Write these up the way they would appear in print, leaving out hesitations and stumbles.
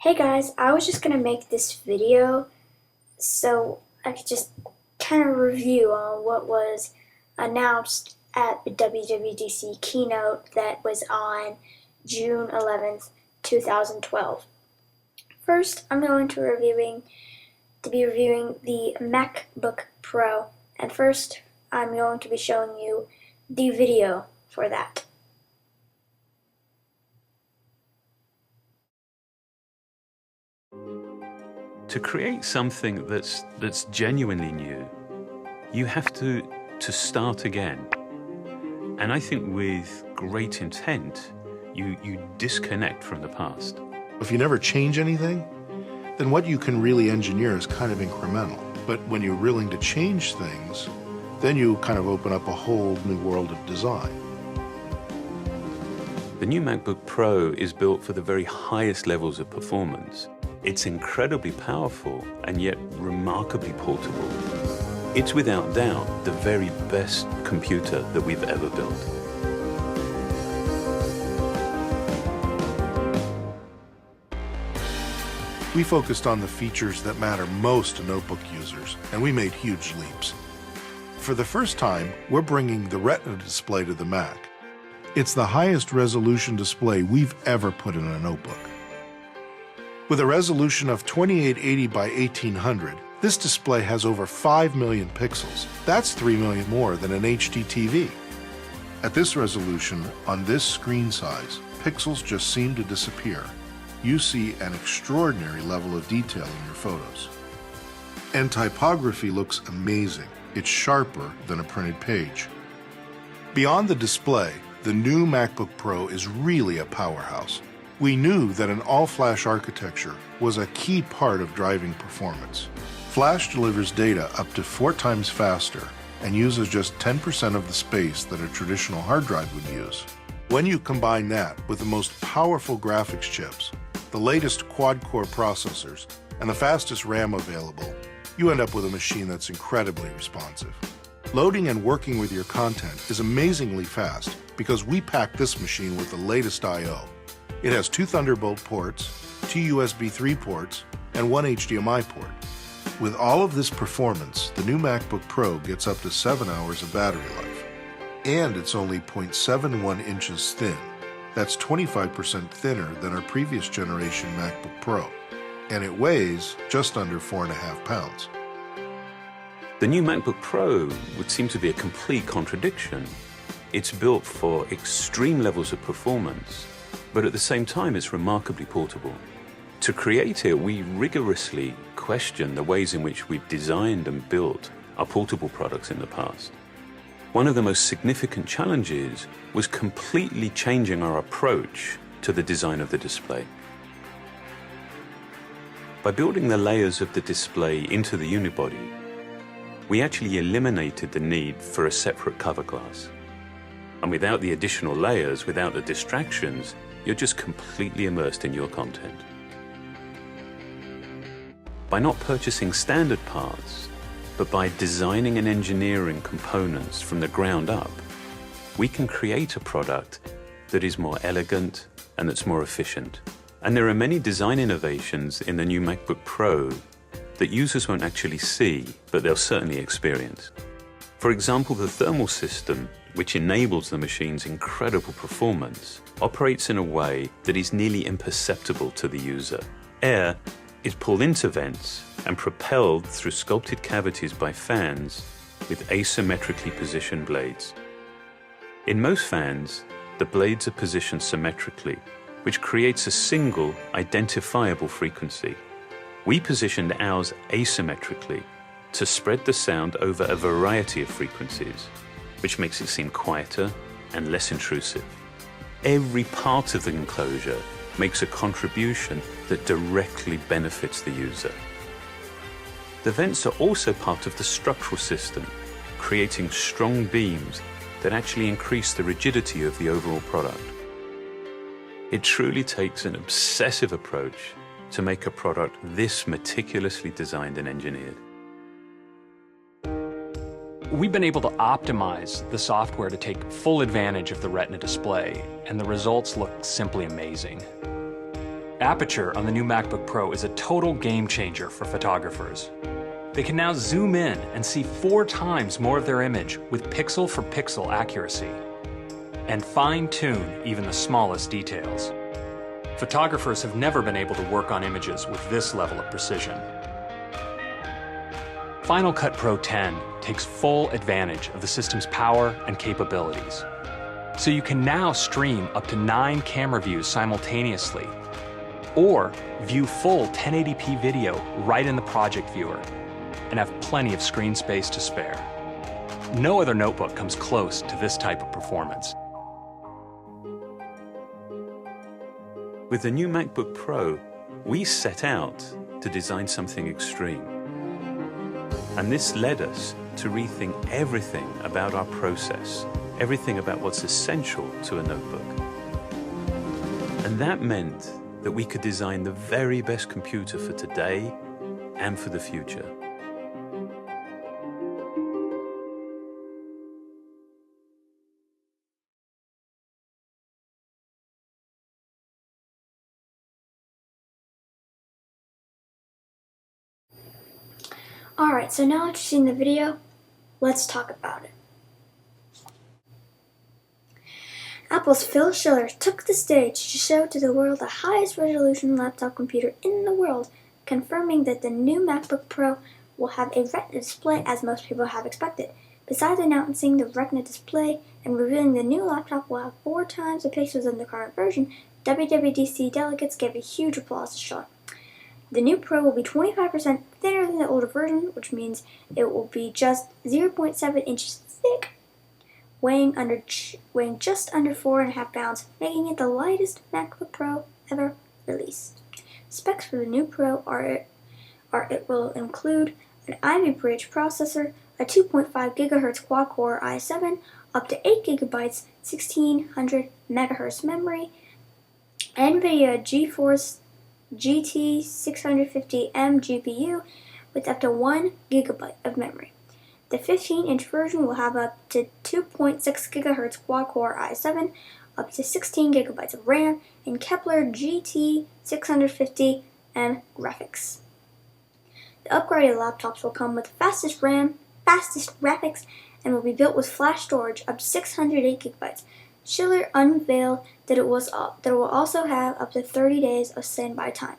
Hey guys, I was just gonna make this video so I could just kind of review on what was announced at the WWDC keynote that was on June 11th, 2012. First, I'm going to be reviewing the MacBook Pro, and first I'm going to be showing you the video for that. To create something that's genuinely new, you have to start again. And I think with great intent, you disconnect from the past. If you never change anything, then what you can really engineer is kind of incremental. But when you're willing to change things, then you kind of open up a whole new world of design. The new MacBook Pro is built for the very highest levels of performance. It's incredibly powerful and yet remarkably portable. It's without doubt the very best computer that we've ever built. We focused on the features that matter most to notebook users, and we made huge leaps. For the first time, we're bringing the Retina display to the Mac. It's the highest resolution display we've ever put in a notebook. With a resolution of 2880 by 1800, this display has over 5 million pixels. That's 3 million more than an HD TV. At this resolution, on this screen size, pixels just seem to disappear. You see an extraordinary level of detail in your photos. And typography looks amazing. It's sharper than a printed page. Beyond the display, the new MacBook Pro is really a powerhouse. We knew that an all-flash architecture was a key part of driving performance. Flash delivers data up to 4 times faster and uses just 10% of the space that a traditional hard drive would use. When you combine that with the most powerful graphics chips, the latest quad-core processors, and the fastest RAM available, you end up with a machine that's incredibly responsive. Loading and working with your content is amazingly fast because we packed this machine with the latest I/O. It has 2 Thunderbolt ports, 2 USB 3 ports, and 1 HDMI port. With all of this performance, the new MacBook Pro gets up to 7 hours of battery life. And it's only 0.71 inches thin. That's 25% thinner than our previous generation MacBook Pro. And it weighs just under 4.5 pounds. The new MacBook Pro would seem to be a complete contradiction. It's built for extreme levels of performance, but at the same time, it's remarkably portable. To create it, we rigorously question the ways in which we've designed and built our portable products in the past. One of the most significant challenges was completely changing our approach to the design of the display. By building the layers of the display into the unibody, we actually eliminated the need for a separate cover glass. And without the additional layers, without the distractions, you're just completely immersed in your content. By not purchasing standard parts, but by designing and engineering components from the ground up, we can create a product that is more elegant and that's more efficient. And there are many design innovations in the new MacBook Pro that users won't actually see, but they'll certainly experience. For example, the thermal system, which enables the machine's incredible performance, operates in a way that is nearly imperceptible to the user. Air is pulled into vents and propelled through sculpted cavities by fans with asymmetrically positioned blades. In most fans, the blades are positioned symmetrically, which creates a single identifiable frequency. We positioned ours asymmetrically to spread the sound over a variety of frequencies, which makes it seem quieter and less intrusive. Every part of the enclosure makes a contribution that directly benefits the user. The vents are also part of the structural system, creating strong beams that actually increase the rigidity of the overall product. It truly takes an obsessive approach to make a product this meticulously designed and engineered. We've been able to optimize the software to take full advantage of the Retina display, and the results look simply amazing. Aperture on the new MacBook Pro is a total game changer for photographers. They can now zoom in and see 4 times more of their image with pixel for pixel accuracy, and fine-tune even the smallest details. Photographers have never been able to work on images with this level of precision. Final Cut Pro 10 takes full advantage of the system's power and capabilities. So you can now stream up to 9 camera views simultaneously, or view full 1080p video right in the project viewer, and have plenty of screen space to spare. No other notebook comes close to this type of performance. With the new MacBook Pro, we set out to design something extreme. And this led us to rethink everything about our process, everything about what's essential to a notebook. And that meant that we could design the very best computer for today and for the future. Alright, so now that you've seen the video, let's talk about it. Apple's Phil Schiller took the stage to show to the world the highest resolution laptop computer in the world, confirming that the new MacBook Pro will have a Retina display as most people have expected. Besides announcing the Retina display and revealing the new laptop will have 4 times the pixels than the current version, WWDC delegates gave a huge applause to Schiller. The new Pro will be 25% thinner than the older version, which means it will be just 0.7 inches thick, weighing just under 4.5 pounds, making it the lightest MacBook Pro ever released. Specs for the new Pro are it will include an Ivy Bridge processor, a 2.5 GHz quad-core i7, up to 8 GB, 1600 MHz memory, NVIDIA GeForce GT 650M GPU with up to 1 GB of memory. The 15-inch version will have up to 2.6 GHz quad-core i7, up to 16 GB of RAM, and Kepler GT 650M graphics. The upgraded laptops will come with fastest RAM, fastest graphics, and will be built with flash storage up to 608 GB. Schiller unveiled that it will also have up to 30 days of standby time.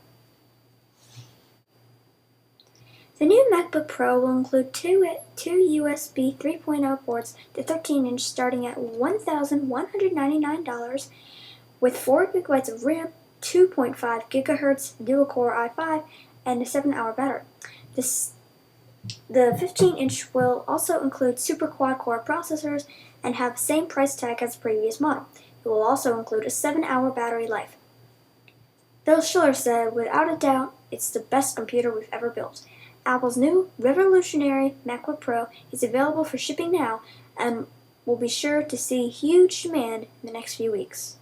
The new MacBook Pro will include two USB 3.0 ports, the 13-inch starting at $1,199, with 4 GB of RAM, 2.5 GHz dual-core i5, and a 7-hour battery. The 15-inch will also include super quad-core processors and have the same price tag as the previous model. It will also include a 7-hour battery life. Phil Schiller said, "Without a doubt, it's the best computer we've ever built." Apple's new revolutionary MacBook Pro is available for shipping now and will be sure to see huge demand in the next few weeks.